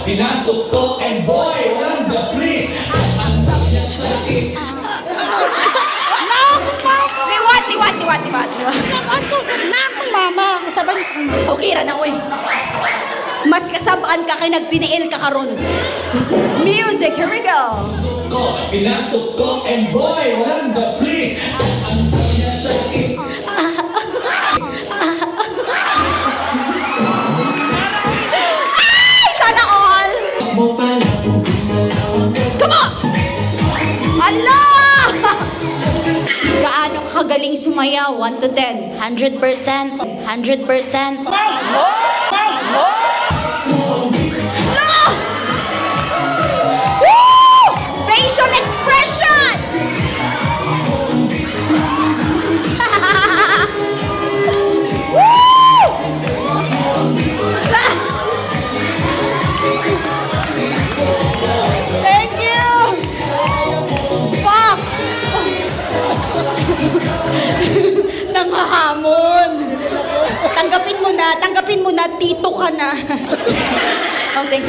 Pinasok ko, and boy, wonder please. Ang sakit niya sa akin. Liwat. Sabaan ko na ako, mama. Sabaan ko. Okay ra na, oy. Mas kasabaan ka kay nagtiniil ka karon. Music, here we go. Pinasok ko, and boy, wonder please. Ang sakit niya sa akin. Ay, sana all. Come on! Allah! Gaano ka kagaling sumayaw? 1 to 10. 100%. 100%. No! Woo! Facial expression! Woo! Thank you! Fuck! Nanghahamon. Tanggapin mo na, tito ka na. Oh, thank you.